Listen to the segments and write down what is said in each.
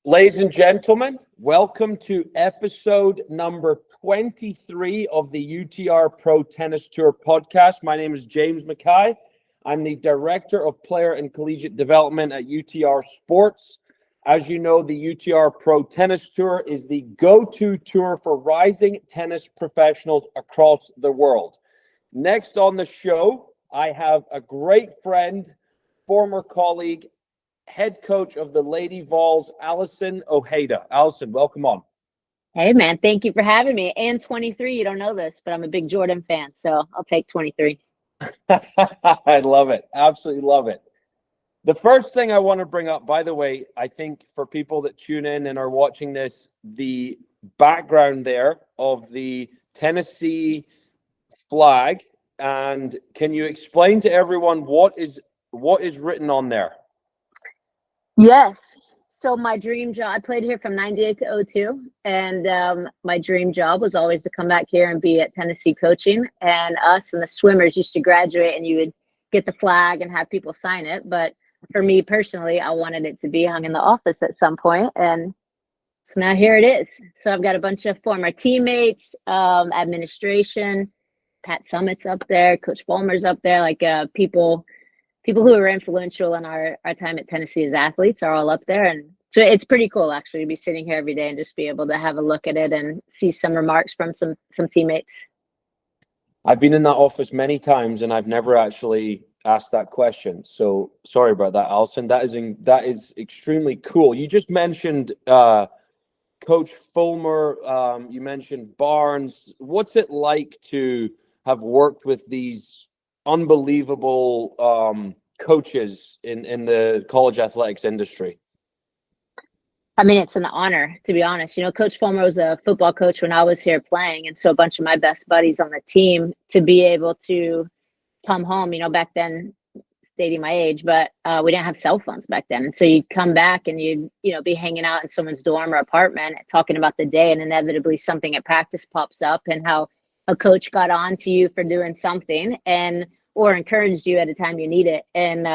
Ladies and gentlemen, welcome to episode number 23 of the UTR Pro Tennis Tour podcast. My name is James Mackay. I'm the Director of Player and Collegiate Development at UTR Sports. As you know, the UTR Pro Tennis Tour is the go-to tour for rising tennis professionals across the world. Next on the show, I have a great friend, former colleague, head coach of the Lady Vols, Alison Ojeda. Alison, welcome on. Hey, man. Thank you for having me. And 23, you don't know this, but I'm a big Jordan fan, so I'll take 23. I love it. Absolutely love it. The first thing I want to bring up, by the way, I think for people that tune in and are watching this, the background there of the Tennessee flag. And can you explain to everyone what is written on there? Yes. So my dream job, I played here from 98 to 02. And my dream job was always to come back here and be at Tennessee coaching. And us and the swimmers used to graduate and you would get the flag and have people sign it. But for me personally, I wanted it to be hung in the office at some point. And so now here it is. So I've got a bunch of former teammates, administration, Pat Summit's up there, Coach Fulmer's up there, like people who are influential in our time at Tennessee as athletes are all up there. And so it's pretty cool actually to be sitting here every day and just be able to have a look at it and see some remarks from some teammates. I've been in that office many times and I've never actually asked that question. So sorry about that, Alison. That is extremely cool. You just mentioned Coach Fulmer, you mentioned Barnes. What's it like to have worked with these unbelievable coaches in the college athletics industry? I mean, it's an honor, to be honest. You know, Coach Fulmer was a football coach when I was here playing. And so a bunch of my best buddies on the team, to be able to come home, you know, back then, stating my age, but we didn't have cell phones back then. And so you'd come back and you'd, be hanging out in someone's dorm or apartment talking about the day, and inevitably something at practice pops up and how a coach got on to you for doing something or encouraged you at a time you need it. And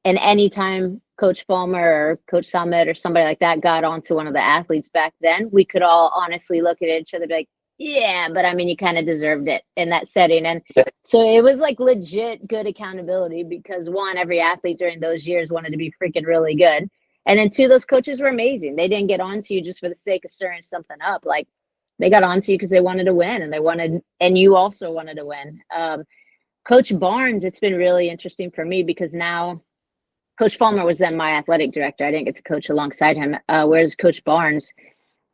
anytime Coach Fulmer or Coach Summit or somebody like that got onto one of the athletes back then, we could all honestly look at each other and be like, yeah, but I mean, you kind of deserved it in that setting. And so it was like legit good accountability because one, every athlete during those years wanted to be freaking really good. And then two, those coaches were amazing. They didn't get on to you just for the sake of stirring something up. Like they got on to you because they wanted to win and you also wanted to win. Coach Barnes, it's been really interesting for me because now Coach Fulmer was then my athletic director. I didn't get to coach alongside him. Whereas Coach Barnes,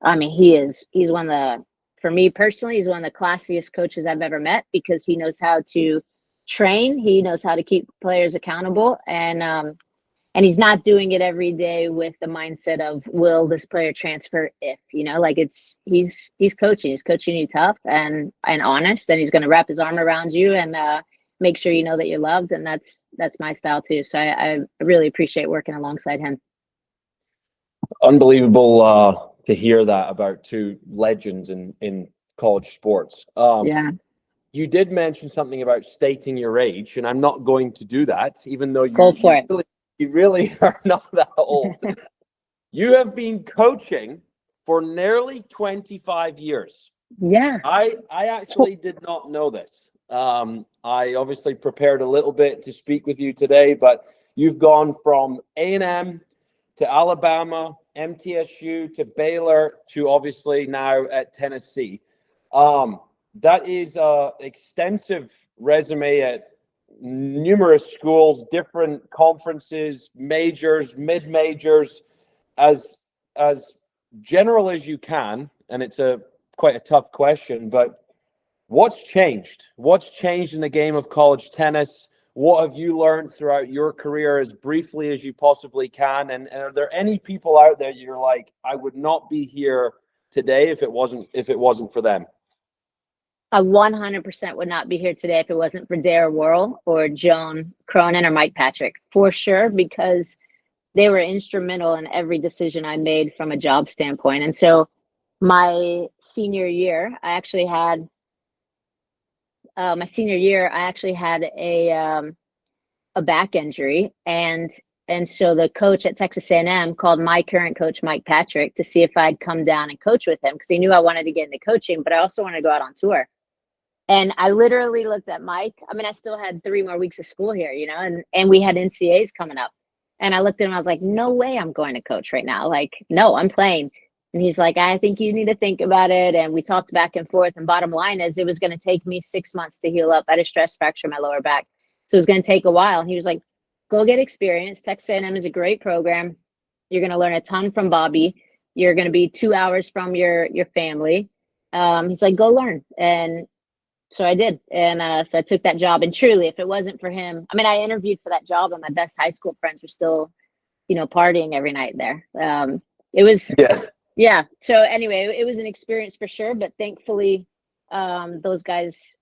I mean, he's one of the, for me personally, he's one of the classiest coaches I've ever met because he knows how to train. He knows how to keep players accountable. And he's not doing it every day with the mindset of, will this player transfer if, like he's coaching. He's coaching you tough and honest, and he's going to wrap his arm around you and make sure you know that you're loved. And that's my style too. So I really appreciate working alongside him. Unbelievable to hear that about two legends in college sports. Yeah. You did mention something about stating your age, and I'm not going to do that, even though you really are not that old. You have been coaching for nearly 25 years. Yeah. I actually did not know this. I obviously prepared a little bit to speak with you today, but you've gone from A&M to Alabama, MTSU to Baylor to obviously now at Tennessee. That is an extensive resume at numerous schools, different conferences, majors, mid-majors, as general as you can. And it's quite a tough question, but what's changed? What's changed in the game of college tennis? What have you learned throughout your career as briefly as you possibly can? And are there any people out there you're like, I would not be here today if it wasn't for them? I 100% would not be here today if it wasn't for Dare Worrell or Joan Cronin or Mike Patrick, for sure, because they were instrumental in every decision I made from a job standpoint. And so my senior year, I actually had a back injury, and And so the coach at Texas A&M called my current coach, Mike Patrick, to see if I'd come down and coach with him because he knew I wanted to get into coaching, but I also wanted to go out on tour. And I literally looked at Mike. I mean, I still had 3 more weeks of school here, you know, and we had NCAAs coming up. And I looked at him, I was like, no way I'm going to coach right now. Like, no, I'm playing. And he's like, I think you need to think about it. And we talked back and forth. And bottom line is it was going to take me 6 months to heal up. I had a stress fracture in my lower back. So it was going to take a while. And he was like, go get experience. Texas A&M is a great program. You're going to learn a ton from Bobby. You're going to be 2 hours from your family. He's like, go learn. And so I did. And so I took that job. And truly, if it wasn't for him, I mean, I interviewed for that job and my best high school friends were still, you know, partying every night there. It was, yeah. So anyway, it was an experience for sure. But thankfully, those guys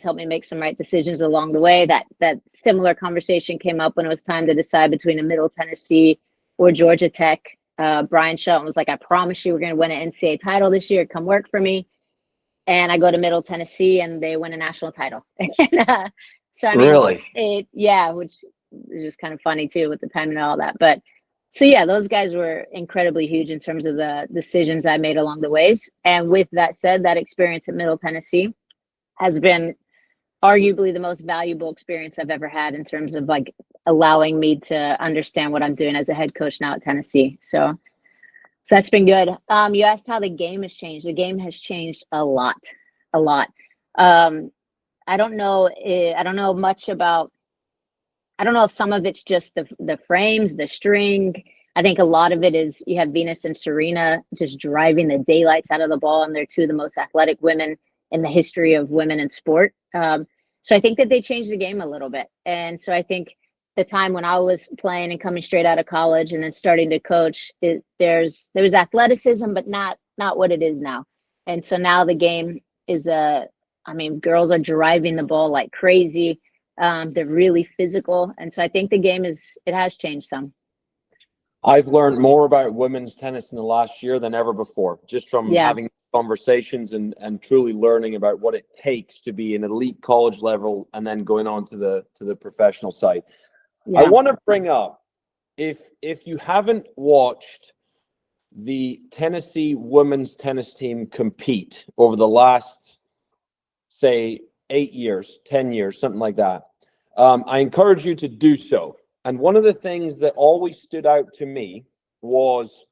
helped me make some right decisions along the way. That similar conversation came up when it was time to decide between a Middle Tennessee or Georgia Tech. Brian Shelton was like, I promise you we're going to win an NCAA title this year. Come work for me. And I go to Middle Tennessee and they win a national title. So, I mean, Really? which is just kind of funny too with the timing and all that. But so, yeah, those guys were incredibly huge in terms of the decisions I made along the ways. And with that said, that experience at Middle Tennessee has been arguably the most valuable experience I've ever had in terms of like allowing me to understand what I'm doing as a head coach now at Tennessee. So that's been good. You asked how the game has changed. The game has changed a lot. I don't know. I don't know much about. I don't know if some of it's just the frames, the string. I think a lot of it is you have Venus and Serena just driving the daylights out of the ball, and they're two of the most athletic women in the history of women in sport. So I think that they changed the game a little bit, and so I think the time when I was playing and coming straight out of college and then starting to coach, there was athleticism, but not what it is now. And so now the game is I mean, girls are driving the ball like crazy. They're really physical. And so I think the game has changed some. I've learned more about women's tennis in the last year than ever before, just from having conversations and truly learning about what it takes to be an elite college level and then going on to the professional side. I want to bring up, if you haven't watched the Tennessee women's tennis team compete over the last, say, 8 years, 10 years, something like that, I encourage you to do so. And one of the things that always stood out to me was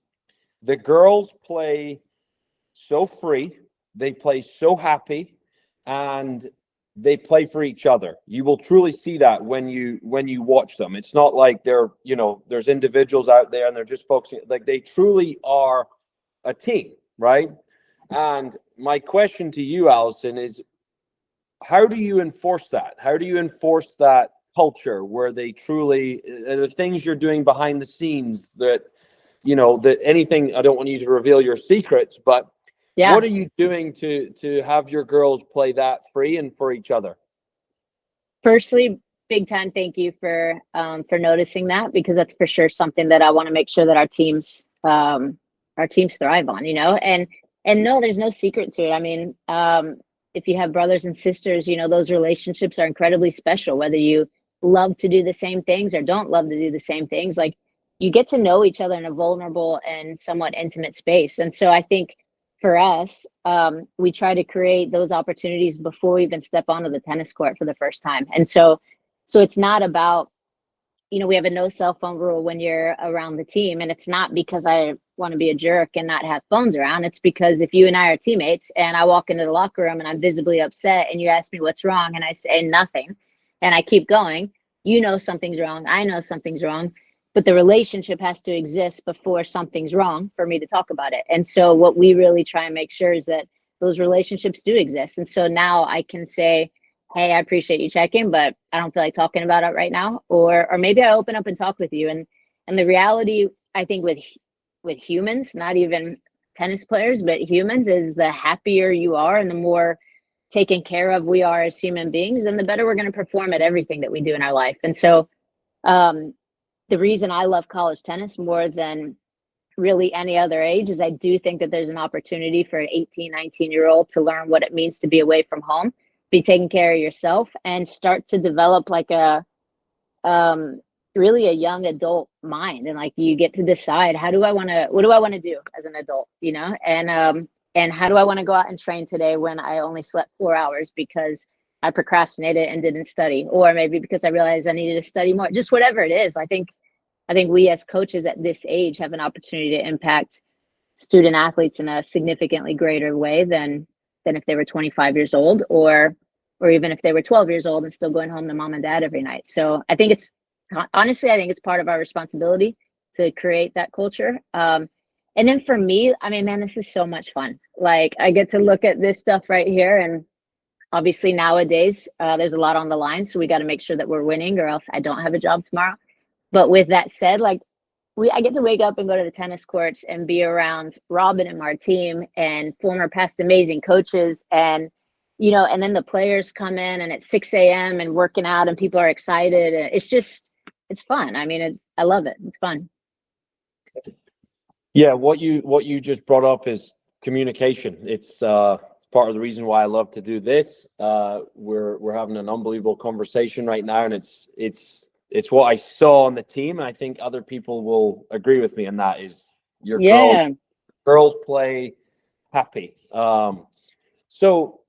the girls play so free, they play so happy, and they play for each other. You will truly see that when you watch them. It's not like they're, you know, there's individuals out there and they're just focusing, like they truly are a team, right? And my question to you, Alison, is how do you enforce that? How do you enforce that culture where they truly, the things you're doing behind the scenes that, you know, that anything, I don't want you to reveal your secrets, but what are you doing to have your girls play that free and for each other? Firstly, big time thank you for noticing that, because that's for sure something that I want to make sure that our teams thrive on, you know. And no, there's no secret to it. I mean, if you have brothers and sisters, you know, those relationships are incredibly special, whether you love to do the same things or don't love to do the same things. Like, you get to know each other in a vulnerable and somewhat intimate space. And so I think for us, we try to create those opportunities before we even step onto the tennis court for the first time. And so it's not about, you know, we have a no cell phone rule when you're around the team. And it's not because I want to be a jerk and not have phones around. It's because if you and I are teammates and I walk into the locker room and I'm visibly upset and you ask me what's wrong and I say nothing and I keep going, you know something's wrong. I know something's wrong. But the relationship has to exist before something's wrong for me to talk about it. And so what we really try and make sure is that those relationships do exist. And so now I can say, hey, I appreciate you checking, but I don't feel like talking about it right now. Or maybe I open up and talk with you. And the reality, I think, with humans, not even tennis players, but humans, is the happier you are and the more taken care of we are as human beings, and the better we're going to perform at everything that we do in our life. And so the reason I love college tennis more than really any other age is I do think that there's an opportunity for an 18, 19-year-old to learn what it means to be away from home, be taking care of yourself, and start to develop like a really a young adult mind, and like you get to decide what do I want to do as an adult, and how do I want to go out and train today when I only slept 4 hours because I procrastinated and didn't study, or maybe because I realized I needed to study more, just whatever it is. I think we as coaches at this age have an opportunity to impact student athletes in a significantly greater way than if they were 25 years old, or even if they were 12 years old and still going home to mom and dad every night. So I think it's part of our responsibility to create that culture. And then for me, I mean, man, this is so much fun. Like, I get to look at this stuff right here, and obviously nowadays there's a lot on the line, so we got to make sure that we're winning, or else I don't have a job tomorrow. But with that said, like, I get to wake up and go to the tennis courts and be around Robin and our team and former past amazing coaches, and and then the players come in and it's 6 a.m. and working out and people are excited, and it's fun. I mean, I love it. It's fun. Yeah, what you just brought up is communication. It's part of the reason why I love to do this. We're having an unbelievable conversation right now, and it's what I saw on the team, and I think other people will agree with me, and that is your girls play happy. So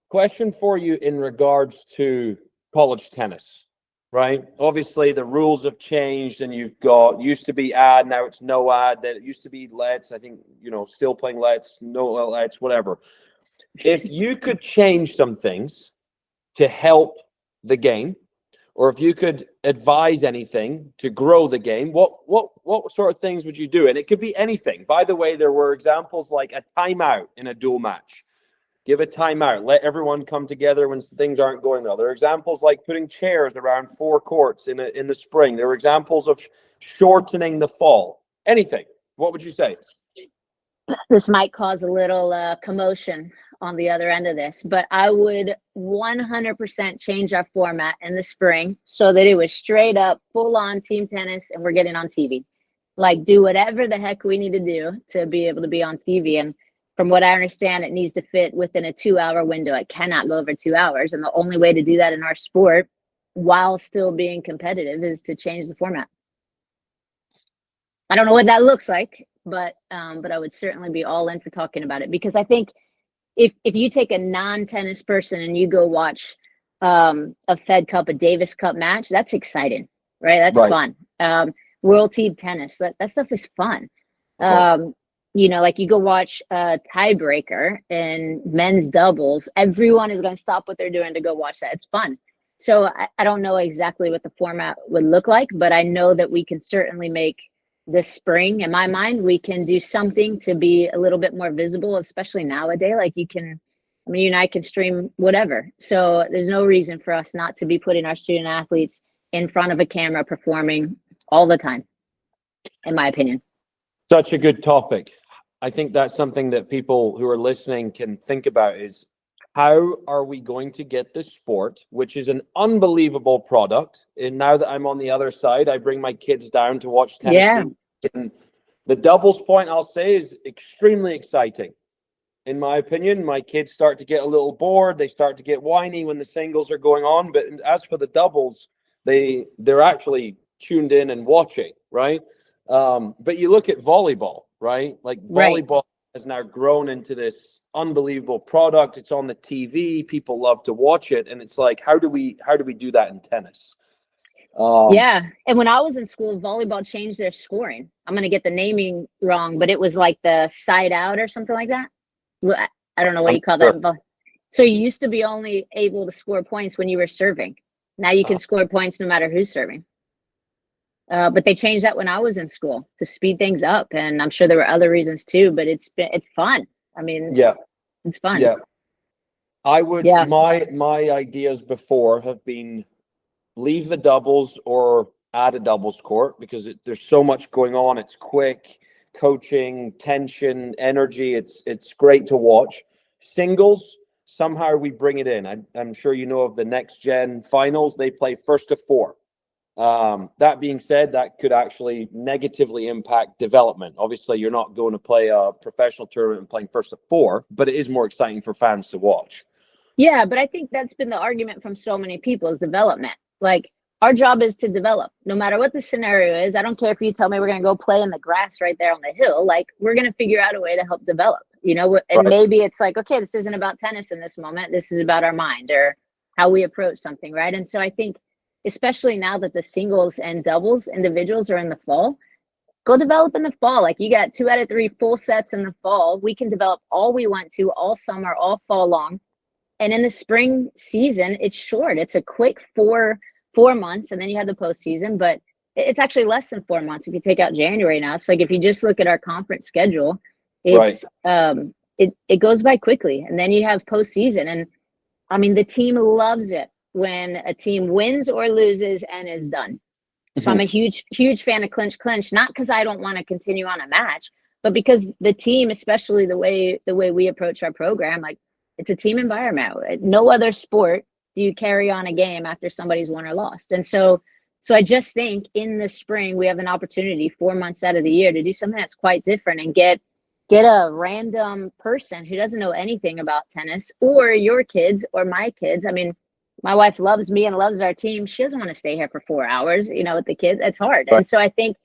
question for you in regards to college tennis, right? Obviously the rules have changed, and you've got, used to be ad, now it's no ad, that it used to be lets, I think, still playing lets, no lets, whatever. If you could change some things to help the game, or if you could advise anything to grow the game, what sort of things would you do? And it could be anything. By the way, there were examples like a timeout in a dual match. Give a timeout. Let everyone come together when things aren't going well. There are examples like putting chairs around 4 courts in the spring. There were examples of shortening the fall. Anything. What would you say? This might cause a little commotion on the other end of this, but I would 100% change our format in the spring so that it was straight up full on team tennis and we're getting on TV. Like, do whatever the heck we need to do to be able to be on TV. And from what I understand, it needs to fit within a 2-hour window. It cannot go over 2 hours. And the only way to do that in our sport while still being competitive is to change the format. I don't know what that looks like, but I would certainly be all in for talking about it, because I think if you take a non-tennis person and you go watch a Fed Cup, a Davis Cup match, that's exciting, right? That's fun. World team tennis, that stuff is fun. Like you go watch a tiebreaker in men's doubles, everyone is going to stop what they're doing to go watch that. It's fun. So I don't know exactly what the format would look like, but I know that we can certainly make this spring, in my mind, we can do something to be a little bit more visible, especially nowadays. Like you and I can stream whatever. So there's no reason for us not to be putting our student athletes in front of a camera performing all the time, in my opinion. Such a good topic. I think that's something that people who are listening can think about, is how are we going to get this sport, which is an unbelievable product. And now that I'm on the other side, I bring my kids down to watch tennis. Yeah. And the doubles point, I'll say, is extremely exciting. In my opinion, my kids start to get a little bored. They start to get whiny when the singles are going on. But as for the doubles, they're actually tuned in and watching, right? But you look at volleyball, right? Like volleyball has now grown into this unbelievable product. It's on the TV. People love to watch it. And it's like, how do we do that in tennis? And when I was in school, volleyball changed their scoring. I'm going to get the naming wrong, but it was like the side out or something like that. I don't know what you call that. So you used to be only able to score points when you were serving. Now you can score points no matter who's serving. But they changed that when I was in school to speed things up. And I'm sure there were other reasons too, but it's fun. I mean, it's fun. Yeah. I would, my ideas before have been leave the doubles or add a doubles court, because there's so much going on. It's quick, coaching, tension, energy. It's great to watch. Singles, somehow we bring it in. I'm sure you know of the next gen finals. They play first to 4. That being said, that could actually negatively impact development. Obviously, you're not going to play a professional tournament and playing first to 4, but it is more exciting for fans to watch. Yeah, but I think that's been the argument from so many people, is development. Like, our job is to develop no matter what the scenario is. I don't care if you tell me we're going to go play in the grass right there on the hill. Like, we're going to figure out a way to help develop, and Right. maybe it's like, okay, this isn't about tennis in this moment. This is about our mind or how we approach something. Right. And so I think, especially now that the singles and doubles individuals are in the fall, go develop in the fall. Like, you got 2 out of 3 full sets in the fall. We can develop all we want to all summer, all fall long. And in the spring season, it's short. It's a quick four months, and then you have the postseason. But it's actually less than 4 months if you take out January now. So, like, if you just look at our conference schedule, it's it goes by quickly, and then you have postseason. And I mean, the team loves it when a team wins or loses and is done. So I'm a huge fan of clinch, not because I don't want to continue on a match, but because the team, especially the way we approach our program, like, it's a team environment. No other sport do you carry on a game after somebody's won or lost. And so I just think in the spring we have an opportunity 4 months out of the year to do something that's quite different and get a random person who doesn't know anything about tennis, or your kids or my kids. I mean, my wife loves me and loves our team. She doesn't want to stay here for 4 hours, with the kids. It's hard. Right. And so I think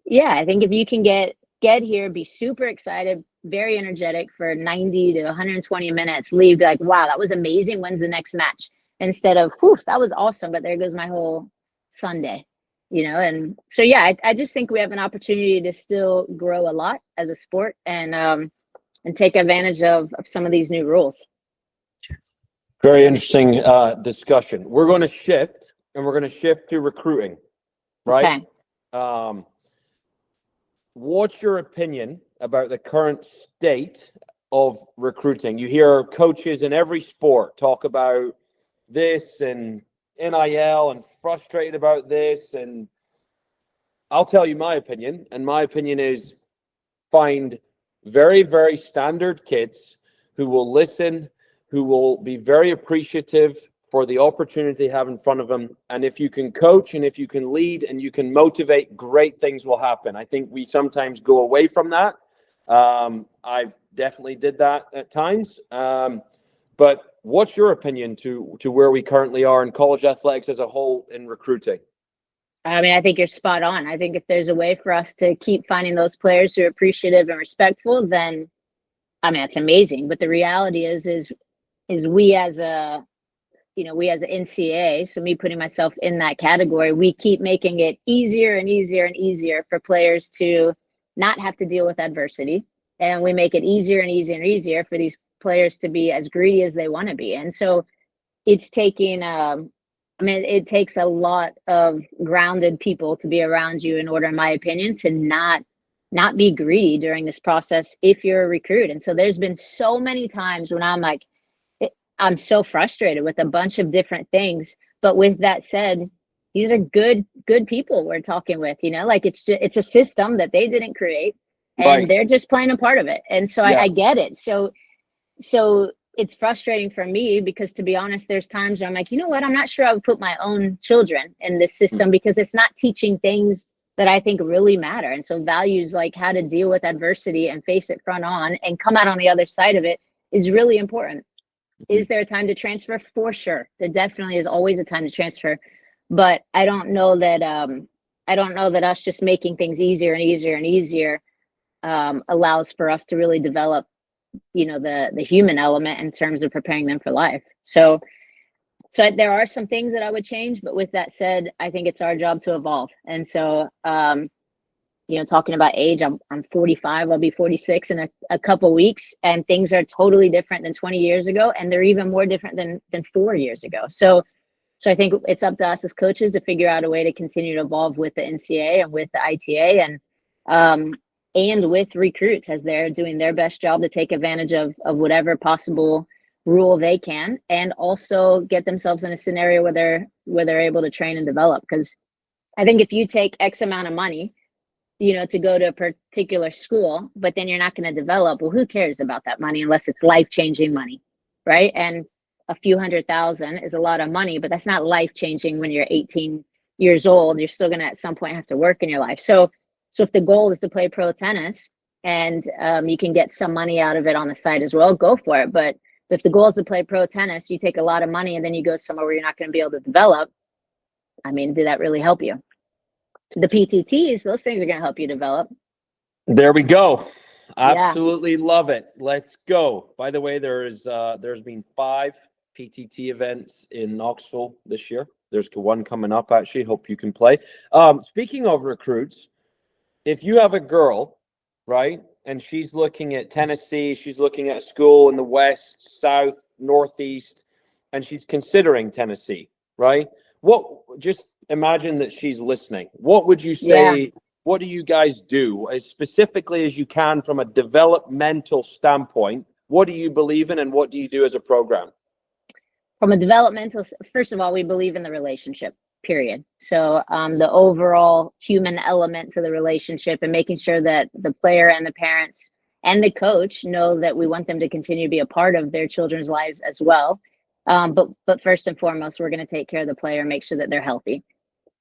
if you can get here, be super excited, very energetic for 90 to 120 minutes, leave like, wow, that was amazing. When's the next match? Instead of, whew, that was awesome, but there goes my whole Sunday, And so, I just think we have an opportunity to still grow a lot as a sport and take advantage of some of these new rules. Very interesting discussion. We're going to shift, and we're going to shift to recruiting, right? Okay. What's your opinion about the current state of recruiting? You hear coaches in every sport talk about this and NIL and frustrated about this. And I'll tell you my opinion. And my opinion is find very, very standard kids who will listen, who will be very appreciative for the opportunity they have in front of them. And if you can coach and if you can lead and you can motivate, great things will happen. I think we sometimes go away from that. I've definitely did that at times. But what's your opinion to where we currently are in college athletics as a whole in recruiting? I mean, I think you're spot on. I think if there's a way for us to keep finding those players who are appreciative and respectful, then, I mean, that's amazing. But the reality is we as a NCAA, so me putting myself in that category, we keep making it easier and easier and easier for players to not have to deal with adversity. And we make it easier and easier and easier for these players to be as greedy as they want to be. And so it's taking, it takes a lot of grounded people to be around you in order, in my opinion, to not be greedy during this process if you're a recruit. And so there's been so many times when I'm like, I'm so frustrated with a bunch of different things. But with that said, these are good people we're talking with, like it's a system that they didn't create and they're just playing a part of it. And so I get it. So it's frustrating for me because, to be honest, there's times where I'm like, you know what, I'm not sure I would put my own children in this system because it's not teaching things that I think really matter. And so values like how to deal with adversity and face it front on and come out on the other side of it is really important. Is there a time to transfer? For sure. There definitely is always a time to transfer. But I don't know that us just making things easier and easier and easier allows for us to really develop, the human element in terms of preparing them for life. So there are some things that I would change, but with that said, I think it's our job to evolve. And so talking about age, I'm 45, I'll be 46 in a couple weeks, and things are totally different than 20 years ago. And they're even more different than 4 years ago. So I think it's up to us as coaches to figure out a way to continue to evolve with the NCAA and with the ITA and with recruits as they're doing their best job to take advantage of whatever possible rule they can, and also get themselves in a scenario where they're able to train and develop. Because I think if you take X amount of money, to go to a particular school, but then you're not going to develop, well, who cares about that money unless it's life-changing money, right? And a few $100,000 is a lot of money, but that's not life-changing when you're 18 years old. You're still going to at some point have to work in your life. So if the goal is to play pro tennis and you can get some money out of it on the side as well, go for it. But if the goal is to play pro tennis, you take a lot of money and then you go somewhere where you're not going to be able to develop, I mean, did that really help you? The PTTs, those things are going to help you develop. There we go. Yeah. Absolutely love it. Let's go. By the way, there's been 5 PTT events in Knoxville this year. There's one coming up, actually. Hope you can play. Speaking of recruits, if you have a girl, right, and she's looking at Tennessee, she's looking at a school in the West, South, Northeast, and she's considering Tennessee, right? Just imagine that she's listening. What would you say? Yeah. What do you guys do as specifically as you can from a developmental standpoint? What do you believe in and what do you do as a program? From a developmental, first of all, we believe in the relationship, period. So the overall human element to the relationship and making sure that the player and the parents and the coach know that we want them to continue to be a part of their children's lives as well. But first and foremost, we're going to take care of the player, make sure that they're healthy.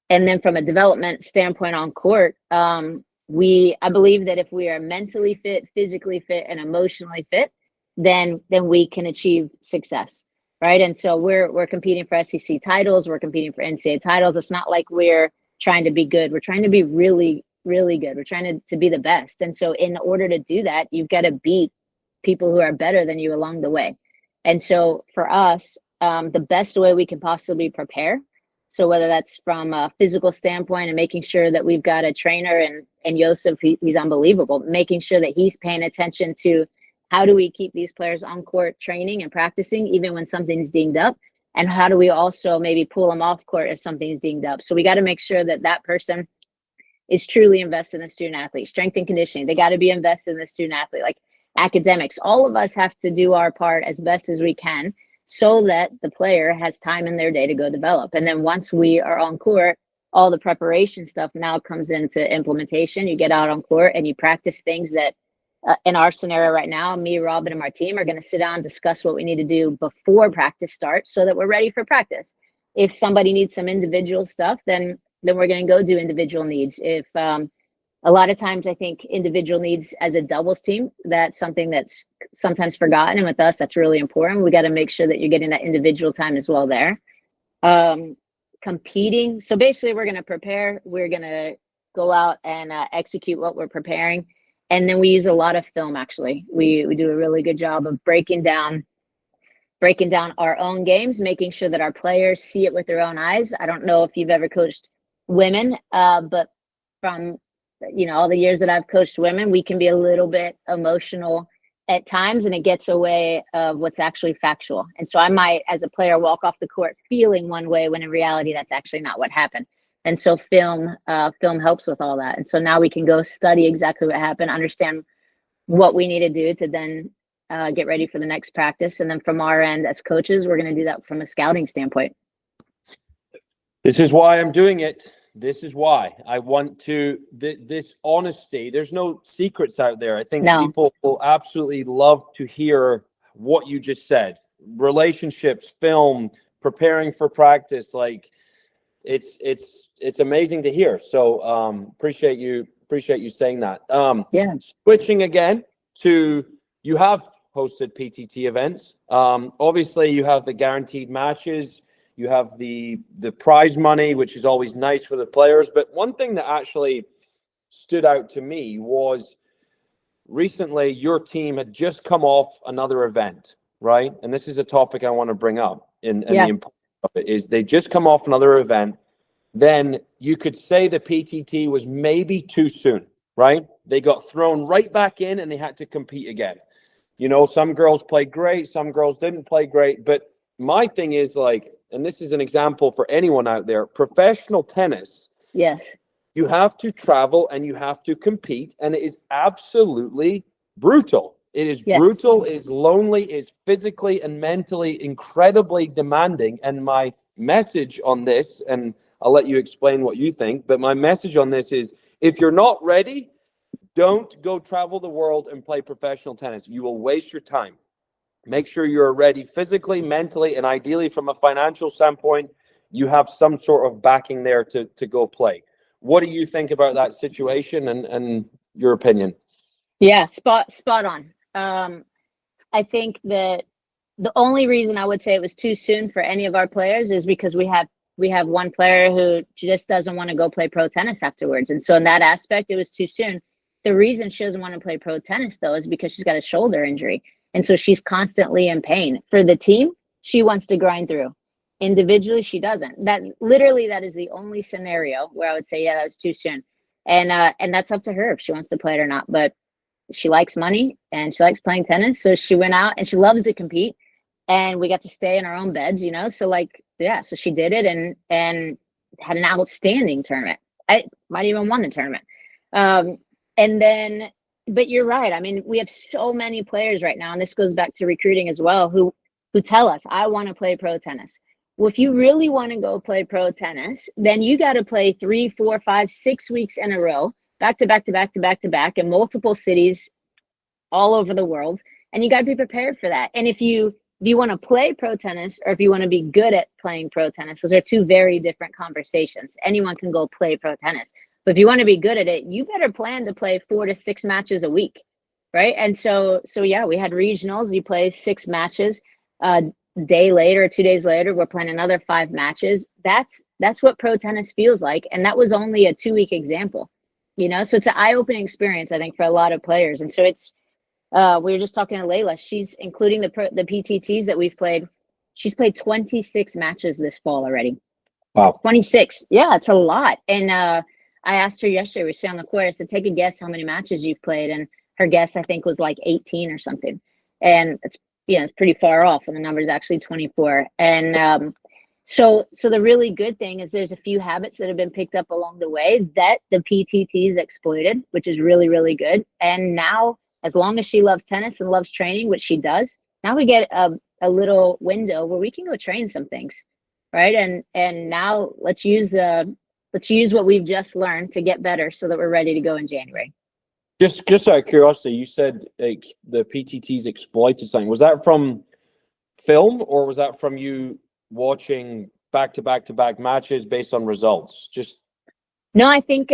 And then from a development standpoint on court, I believe that if we are mentally fit, physically fit, and emotionally fit, then we can achieve success, right? And so we're competing for SEC titles, we're competing for NCAA titles. It's not like we're trying to be good. We're trying to be really, really good. We're trying to be the best. And so in order to do that, you've got to beat people who are better than you along the way. And so for us, the best way we can possibly prepare, so whether that's from a physical standpoint and making sure that we've got a trainer, and Joseph, he's unbelievable, making sure that he's paying attention to how do we keep these players on court training and practicing even when something's dinged up, and how do we also maybe pull them off court if something's dinged up. So we got to make sure that that person is truly invested in the student athlete. Strength and conditioning, they got to be invested in the student athlete. Like academics, all of us have to do our part as best as we can so that the player has time in their day to go develop. And then once we are on court, all the preparation stuff now comes into implementation. You get out on court and you practice things that in our scenario right now, me, Robin, and my team are going to sit down and discuss what we need to do before practice starts so that we're ready for practice. If somebody needs some individual stuff, then we're going to go do individual needs. If a lot of times I think individual needs as a doubles team, that's something that's sometimes forgotten. And with us, that's really important. We got to make sure that you're getting that individual time as well there. Competing. So basically we're going to prepare. We're going to go out and execute what we're preparing. And then we use a lot of film, actually. We do a really good job of breaking down our own games, making sure that our players see it with their own eyes. I don't know if you've ever coached women, but from all the years that I've coached women, we can be a little bit emotional at times, and it gets away of what's actually factual. And so I might, as a player, walk off the court feeling one way when in reality that's actually not what happened. And so film helps with all that. And so now we can go study exactly what happened, understand what we need to do to then get ready for the next practice. And then from our end as coaches, we're going to do that from a scouting standpoint. This is why I'm doing it. This is why I want to, this honesty. There's no secrets out there. I think people will absolutely love to hear what you just said. Relationships, film, preparing for practice. Like it's amazing to hear. So appreciate you saying that. Yeah. Switching again to, you have hosted PTT events. Obviously you have the guaranteed matches. You have the prize money, which is always nice for the players. But one thing that actually stood out to me was recently your team had just come off another event, right? And this is a topic I want to bring up. And the importance of it is they just come off another event. Then you could say the PTT was maybe too soon, right? They got thrown right back in and they had to compete again. Some girls played great, some girls didn't play great. But my thing is like, and this is an example for anyone out there, professional tennis. Yes. You have to travel and you have to compete, and it is absolutely brutal. It is brutal, it is lonely, it is physically and mentally incredibly demanding. And my message on this, and I'll let you explain what you think, but my message on this is, if you're not ready, don't go travel the world and play professional tennis. You will waste your time. Make sure you're ready physically, mentally, and ideally from a financial standpoint, you have some sort of backing there to go play. What do you think about that situation and your opinion? Yeah, spot on. I think that the only reason I would say it was too soon for any of our players is because we have we have one player who just doesn't want to go play pro tennis afterwards. And so in that aspect, it was too soon. The reason she doesn't want to play pro tennis, though, is because she's got a shoulder injury. And so she's constantly in pain. For the team, she wants to grind through. Individually, she doesn't. That is the only scenario where I would say, yeah, that was too soon. And that's up to her if she wants to play it or not. But she likes money and she likes playing tennis. So she went out and she loves to compete. And we got to stay in our own beds, you know? So like, yeah, so she did it and had an outstanding tournament. I might even won the tournament. And then, but you're right. I mean, we have so many players right now, and this goes back to recruiting as well, who tell us, I want to play pro tennis. Well, if you really want to go play pro tennis, then you got to play 3, 4, 5, 6 weeks in a row, back to back to back to back to back in multiple cities all over the world. And you got to be prepared for that. And if you want to play pro tennis or if you want to be good at playing pro tennis, those are two very different conversations. Anyone can go play pro tennis. But if you want to be good at it, you better plan to play 4 to 6 matches a week, right? And so yeah, we had regionals. You play 6 matches. A day later, 2 days later, we're playing another 5 matches. That's what pro tennis feels like. And that was only a 2-week example, you know? So it's an eye-opening experience, I think, for a lot of players. And so it's, we were just talking to Layla. She's including the PTTs that we've played. She's played 26 matches this fall already. Wow. 26. Yeah, it's a lot. And I asked her yesterday, we sat on the court, I said, take a guess how many matches you've played. And her guess, I think, was like 18 or something. And it's, it's pretty far off. And the number is actually 24. And so the really good thing is there's a few habits that have been picked up along the way that the PTTs exploited, which is really, really good. And now, as long as she loves tennis and loves training, which she does, now we get a little window where we can go train some things, right? And now let's use what we've just learned to get better so that we're ready to go in January. Just out of curiosity, you said the PTTs exploited something. Was that from film or was that from you watching back-to-back-to-back matches based on results? No, I think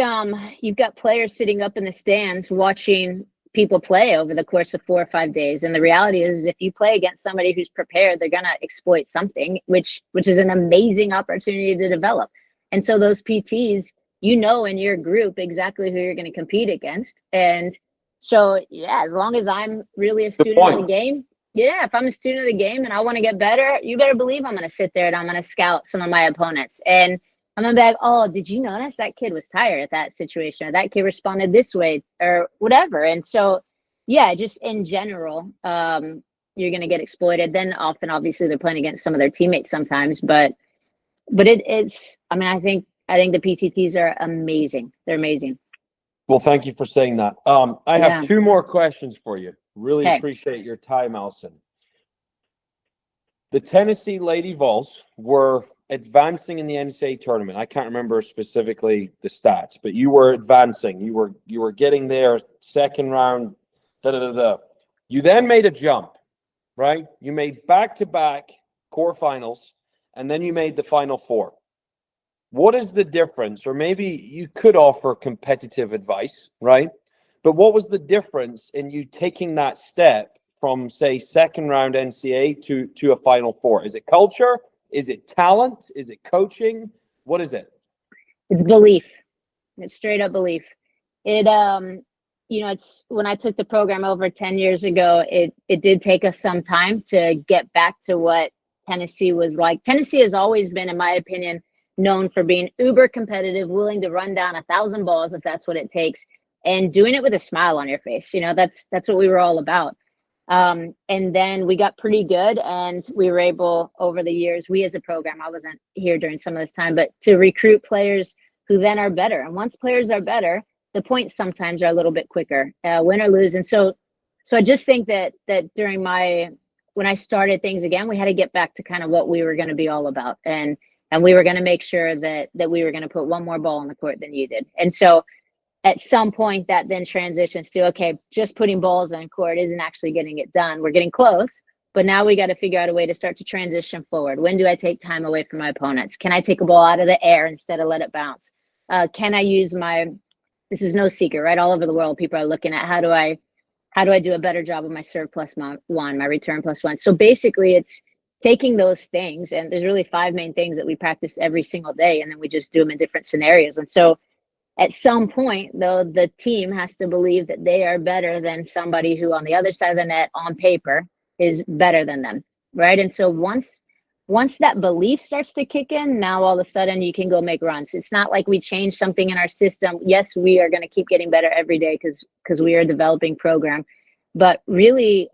you've got players sitting up in the stands watching people play over the course of 4 or 5 days. And the reality is if you play against somebody who's prepared, they're going to exploit something, which is an amazing opportunity to develop. And so those PTs, in your group exactly who you're going to compete against. And so, yeah, as long as I'm really a student of the game, if I'm a student of the game and I want to get better, you better believe I'm going to sit there and I'm going to scout some of my opponents. And I'm going to be like, oh, did you notice that kid was tired at that situation? Or that kid responded this way or whatever. And so, yeah, just in general, you're going to get exploited. Then often, obviously, they're playing against some of their teammates sometimes. But it's, I mean, I think the PTTs are amazing. They're amazing. Well, thank you for saying that. I have 2 more questions for you. Really appreciate your time, Alison. The Tennessee Lady Vols were advancing in the NCAA tournament. I can't remember specifically the stats, but you were advancing. You were getting there, second round, You then made a jump, right? You made back-to-back quarterfinals, and then you made the Final Four. What is the difference? Or maybe you could offer competitive advice, right? But what was the difference in you taking that step from, say, second round NCAA to a Final Four? Is it culture? Is it talent? Is it coaching? What is it? It's belief. It's straight up belief. It's when I took the program over 10 years ago, it did take us some time to get back to what Tennessee was like. Tennessee has always been, in my opinion, known for being uber competitive, willing to run down 1,000 balls if that's what it takes, and doing it with a smile on your face. That's what we were all about. And then we got pretty good and we were able over the years, we as a program, I wasn't here during some of this time, but to recruit players who then are better. And once players are better, the points sometimes are a little bit quicker, win or lose. And so I just think that during when I started things again, we had to get back to kind of what we were going to be all about. And we were going to make sure that we were going to put one more ball on the court than you did. And so at some point that then transitions to, okay, just putting balls on court isn't actually getting it done. We're getting close, but now we got to figure out a way to start to transition forward. When do I take time away from my opponents? Can I take a ball out of the air instead of let it bounce? Can I use this is no secret, right? All over the world, people are looking at how do I do a better job of my serve +1, my return +1. So basically taking those things, and there's really 5 main things that we practice every single day, and then we just do them in different scenarios. And so at some point, though, the team has to believe that they are better than somebody who on the other side of the net on paper is better than them, right? And so once that belief starts to kick in, now all of a sudden you can go make runs. It's not like we change something in our system. Yes, we are going to keep getting better every day because we are a developing program. But really,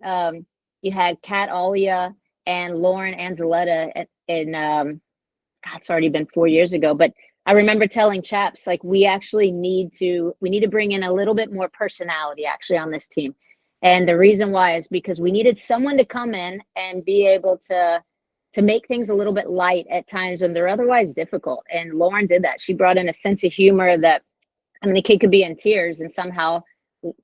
you had Kat Alia and Lauren Anzaletta in it's already been 4 years ago, but I remember telling chaps, like, we need to bring in a little bit more personality actually on this team. And the reason why is because we needed someone to come in and be able to make things a little bit light at times when they're otherwise difficult. And Lauren did that. She brought in a sense of humor that, I mean, the kid could be in tears and somehow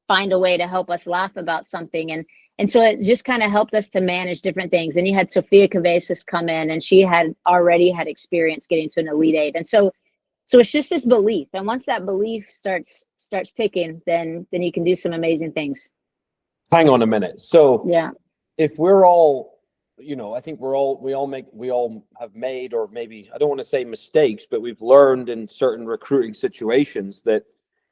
find a way to help us laugh about something. And so it just kind of helped us to manage different things. And you had Sophia Cavazos come in, and she had already had experience getting to an Elite Eight. And so it's just this belief. And once that belief starts ticking, then you can do some amazing things. Hang on a minute. So yeah, if we're all, I think we all have made, or maybe I don't want to say mistakes, but we've learned in certain recruiting situations that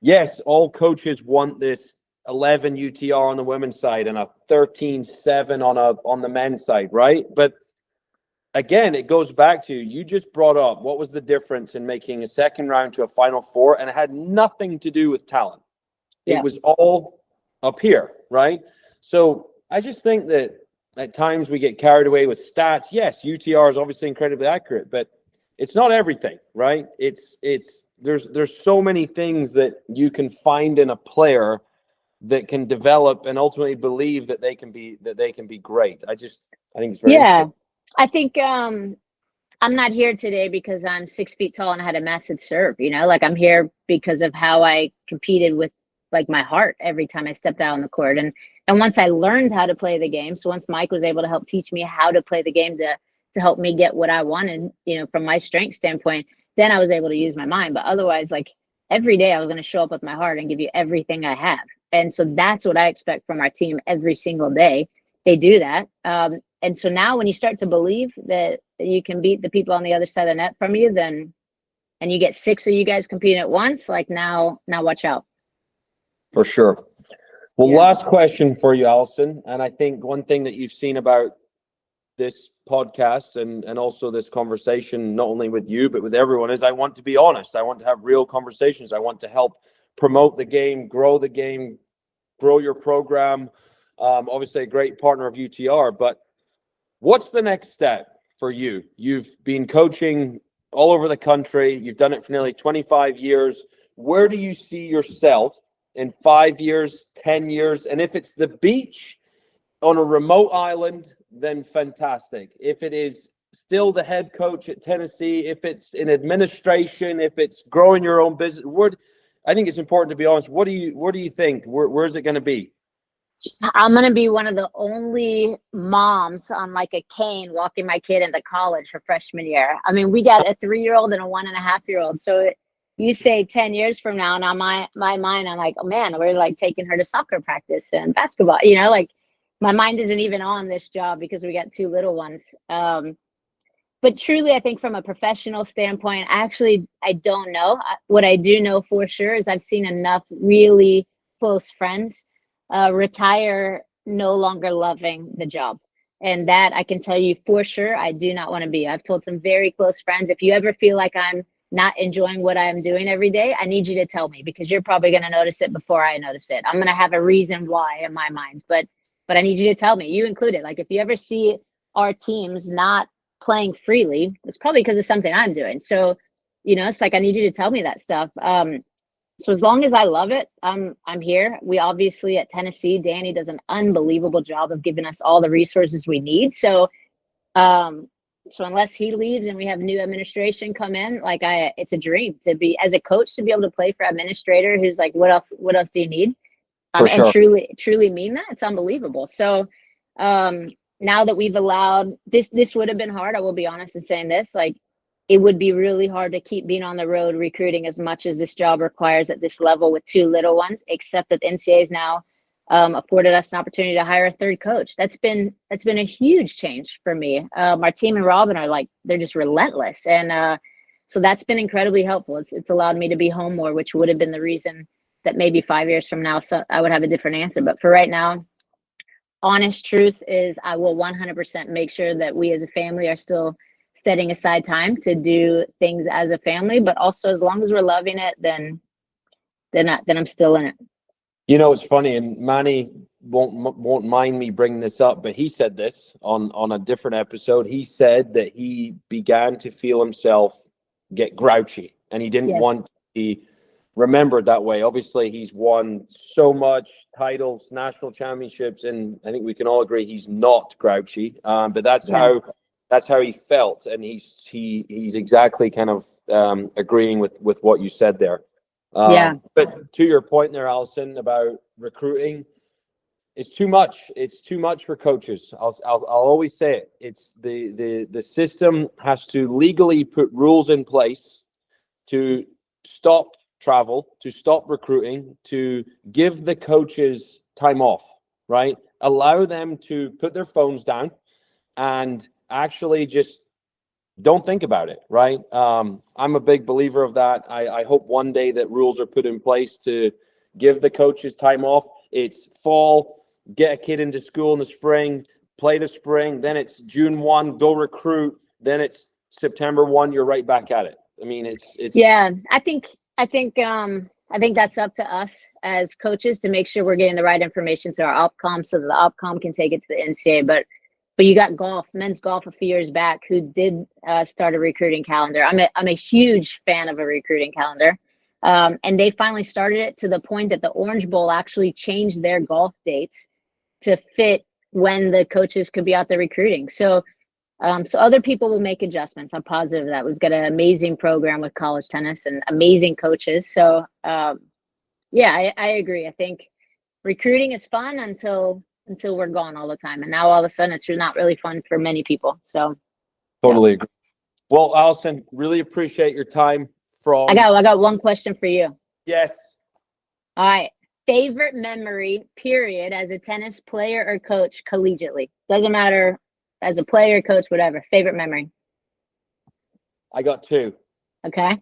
yes, all coaches want this 11 UTR on the women's side and a 13-7 on the men's side, right? But again, it goes back to, you just brought up what was the difference in making a second round to a Final Four, and it had nothing to do with talent. Yeah. It was all up here, right? So I just think that at times we get carried away with stats. Yes, UTR is obviously incredibly accurate, but it's not everything, right? There's so many things that you can find in a player that can develop and ultimately believe that they can be great. I think it's very interesting. I think I'm not here today because I'm 6 feet tall and I had a massive serve, like I'm here because of how I competed with like my heart every time I stepped out on the court. And once I learned how to play the game, so once Mike was able to help teach me how to play the game to help me get what I wanted, from my strength standpoint, then I was able to use my mind. But otherwise, like, every day I was going to show up with my heart and give you everything I have. And so that's what I expect from our team every single day. They do that. And so now when you start to believe that you can beat the people on the other side of the net from you, and you get 6 of you guys competing at once, like now watch out. For sure. Well, Yeah. Last question for you, Alison. And I think one thing that you've seen about this podcast and also this conversation, not only with you, but with everyone, is I want to be honest. I want to have real conversations. I want to help promote the game, grow your program. Obviously a great partner of UTR, but what's the next step for you? You've been coaching all over the country. You've done it for nearly 25 years. Where do you see yourself in 5 years, 10 years? And if it's the beach on a remote island, then fantastic. If it is still the head coach at Tennessee, if it's in administration, if it's growing your own business, I think it's important to be honest. What do you think? Where's it going to be? I'm going to be one of the only moms on like a cane walking my kid into college for freshman year. I mean, we got a 3-year-old and a 1.5-year-old. So you say 10 years from now, and on my mind, I'm like, oh man, we're like taking her to soccer practice and basketball, like my mind isn't even on this job because we got 2 little ones. But truly, I think from a professional standpoint, I don't know. What I do know for sure is I've seen enough really close friends retire no longer loving the job. And that I can tell you for sure, I do not want to be. I've told some very close friends, if you ever feel like I'm not enjoying what I'm doing every day, I need you to tell me, because you're probably going to notice it before I notice it. I'm going to have a reason why in my mind, but I need you to tell me, you included. Like, if you ever see our teams not playing freely, it's probably because of something I'm doing. So, it's like, I need you to tell me that stuff. So as long as I love it, I'm here. We obviously at Tennessee, Danny does an unbelievable job of giving us all the resources we need. So, so unless he leaves and we have new administration come in, like it's a dream to be, as a coach, to be able to play for an administrator who's like, what else do you need? For sure. And truly mean that. It's unbelievable. So, now that we've allowed this would have been hard. I will be honest in saying this, like, it would be really hard to keep being on the road recruiting as much as this job requires at this level with 2 little ones, except that the NCAA is now afforded us an opportunity to hire a third coach. That's been a huge change for me. Our team and Robin are like, they're just relentless. And so that's been incredibly helpful. It's allowed me to be home more, which would have been the reason that maybe 5 years from now, so I would have a different answer. But for right now, honest truth is I will 100% make sure that we as a family are still setting aside time to do things as a family, but also as long as we're loving it, then I'm still in it. You know, it's funny, and Manny won't mind me bringing this up, but he said this on a different episode. He said that he began to feel himself get grouchy, and he didn't want to be remembered that way. Obviously, he's won so much titles, national championships, and I think we can all agree he's not grouchy. But that's how he felt, and he's exactly kind of agreeing with what you said there. But to your point there, Alison, about recruiting, it's too much. It's too much for coaches. I'll always say it. It's the system has to legally put rules in place to stop travel, to stop recruiting, to give the coaches time off, right? Allow them to put their phones down and actually just don't think about it, right? I'm a big believer of that. I hope one day that rules are put in place to give the coaches time off. It's fall, get a kid into school in the spring, play the spring, then it's June 1, go recruit, then it's September 1, you're right back at it. I mean, it's yeah, I think that's up to us as coaches to make sure we're getting the right information to our opcom so that the opcom can take it to the NCAA. But you got men's golf a few years back who did start a recruiting calendar. I'm a huge fan of a recruiting calendar. And they finally started it to the point that the Orange Bowl actually changed their golf dates to fit when the coaches could be out there recruiting. So other people will make adjustments. I'm positive of that. We've got an amazing program with college tennis and amazing coaches. So yeah, I agree. I think recruiting is fun until we're gone all the time. And now all of a sudden it's not really fun for many people. So totally agree. Well, Alison, really appreciate your time. I got one question for you. Yes. All right. Favorite memory, period, as a tennis player or coach collegiately. Doesn't matter as a player, coach, whatever. Favorite memory. I got two. Okay.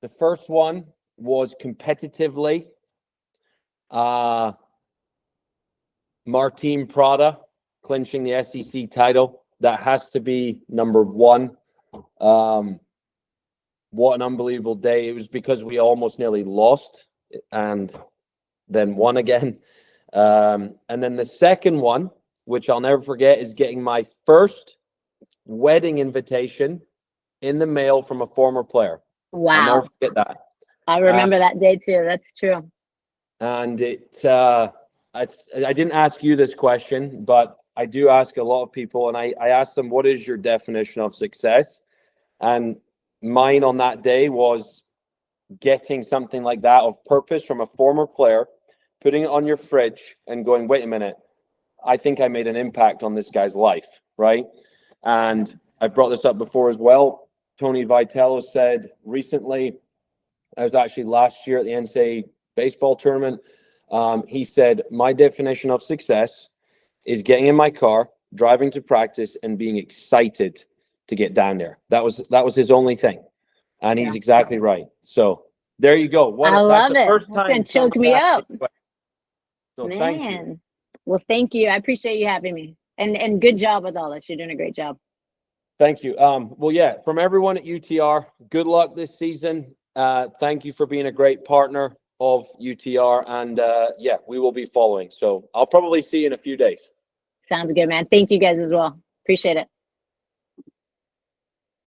The first one was competitively. Martin Prada clinching the SEC title. That has to be number one. What an unbelievable day. It was because we almost nearly lost and then won again. And then the second one, which I'll never forget, is getting my first wedding invitation in the mail from a former player. Wow. I'll never forget that. I remember that day too. That's true. And I didn't ask you this question, but I do ask a lot of people, and I asked them, what is your definition of success? And mine on that day was getting something like that of purpose from a former player, putting it on your fridge and going, wait a minute, I think I made an impact on this guy's life, right? And I brought this up before as well. Tony Vitello said recently, I was actually last year at the NCAA baseball tournament. He said, my definition of success is getting in my car, driving to practice, and being excited to get down there. That was his only thing. And he's exactly right. So there you go. I love it. First That's time going to choke me up. So Man. Thank you. Well, thank you. I appreciate you having me. And good job with all this. You're doing a great job. Thank you. Well, yeah, from everyone at UTR, good luck this season. Thank you for being a great partner of UTR. And yeah, we will be following. So I'll probably see you in a few days. Sounds good, man. Thank you guys as well. Appreciate it.